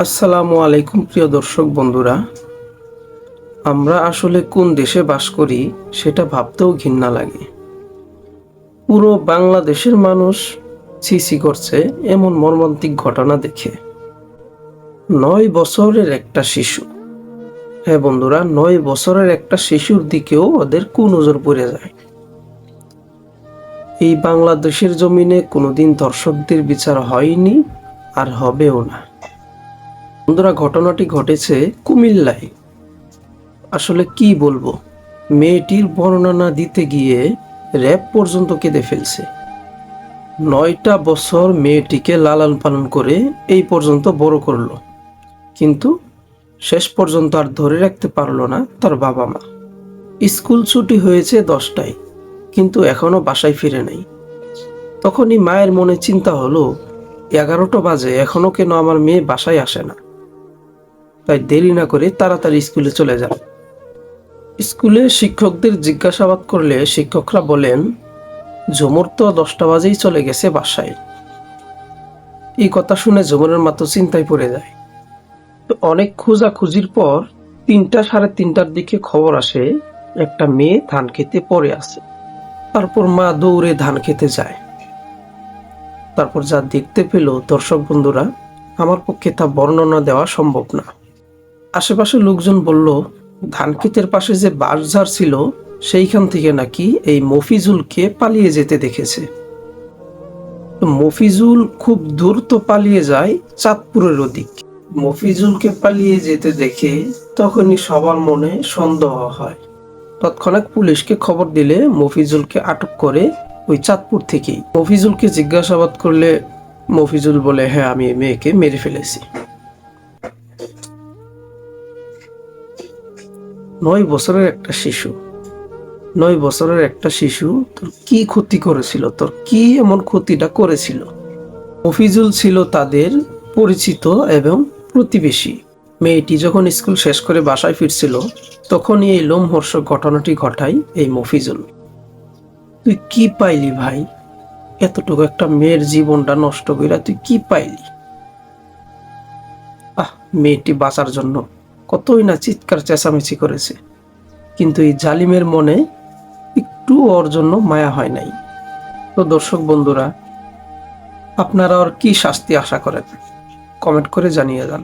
আসসালামু আলাইকুম প্রিয় দর্শক বন্ধুরা। আমরা আসলে কোন দেশে বাস করি সেটা ভাবতেও ঘৃণা লাগে। পুরো বাংলাদেশের মানুষ ছিছি করছে এমন মর্মান্তিক ঘটনা দেখে। 9 বছরের একটা শিশু, হ্যাঁ বন্ধুরা, 9 বছরের একটা শিশুর দিকেও ওদের কুনজর পড়ে যায়। এই বাংলাদেশের জমিনে কোনোদিন ধর্ষকদের বিচার হয়নি, আর হবেও না। বন্ধুরা, ঘটনাটি ঘটেছে কুমিল্লায়। আসলে কি বলবো, মেয়েটির বর্ণনা দিতে গিয়ে র‍্যাব পর্যন্ত কেঁদে ফেলছে। 9টা বছর মেয়েটিকে লালন পালন করে এই পর্যন্ত বড় করলো, কিন্তু শেষ পর্যন্ত আর ধরে রাখতে পারলো না তার বাবা মা। স্কুল ছুটি হয়েছে 10টায়, কিন্তু এখনো বাসায় ফিরে নাই। তখনই মায়ের মনে চিন্তা হলো, 11টা বাজে, এখনো কেন আমার মেয়ে বাসায় আসে না। তাই দেরি না করে তাড়াতাড়ি স্কুলে চলে যান। স্কুলে শিক্ষকদের জিজ্ঞাসাবাদ করলে শিক্ষকরা বলেন, ঝুমুর তো 10টা বাজেই চলে গেছে বাসায়। এই কথা শুনে ঝুমুরের মা তো চিন্তায় পড়ে যায়। তো অনেক খোঁজাখুঁজির পর 3টা সাড়ে 3টার দিকে খবর আসে একটা মেয়ে ধান খেতে পড়ে আছে। তারপর মা দৌড়ে ধান খেতে যায়। তারপর যা দেখতে পেল দর্শক বন্ধুরা, আমার পক্ষে তা বর্ণনা দেওয়া সম্ভব না। আশেপাশে লোকজন বলল, ধান ক্ষেতের পাশে যে বাঁশঝাড় ছিল সেইখান থেকে নাকি এই মফিজুলকে পালিয়ে যেতে দেখেছে। মফিজুল খুব দ্রুত পালিয়ে যায় চাঁদপুরের ওদিকে। মফিজুলকে পালিয়ে যেতে দেখে তখনই সবার মনে সন্দেহ হয়। তৎক্ষণাৎ পুলিশকে খবর দিলে মফিজুলকে আটক করে ওই চাঁদপুর থেকেই। মফিজুলকে জিজ্ঞাসাবাদ করলে মফিজুল বলে, হ্যাঁ, আমি এই মেয়েকে মেরে ফেলেছি। 9 বছরের একটা শিশু, 9 বছরের একটা শিশু তোর কি ক্ষতি করেছিল? তোর কি এমন ক্ষতিটা করেছিল? মফিজুল ছিল তাদের পরিচিত এবং প্রতিবেশী। মেয়েটি যখন স্কুল শেষ করে বাসায় ফিরছিল, তখনই এই লোমহর্ষক ঘটনাটি ঘটায় এই মফিজুল। তুই কি পাইলি ভাই? এতটুকু একটা মেয়ের জীবনটা নষ্ট কইরা তুই কি পাইলি? মেয়েটি বাঁচার জন্য কতই না চিৎকার চেঁচামেচি করেছে, কিন্তু এই জালিমের মনে একটু ওর জন্য মায়া হয় নাই। তো দর্শক বন্ধুরা, আপনারা ওর কি শাস্তি আশা করেন? কমেন্ট করে জানিয়ে যান।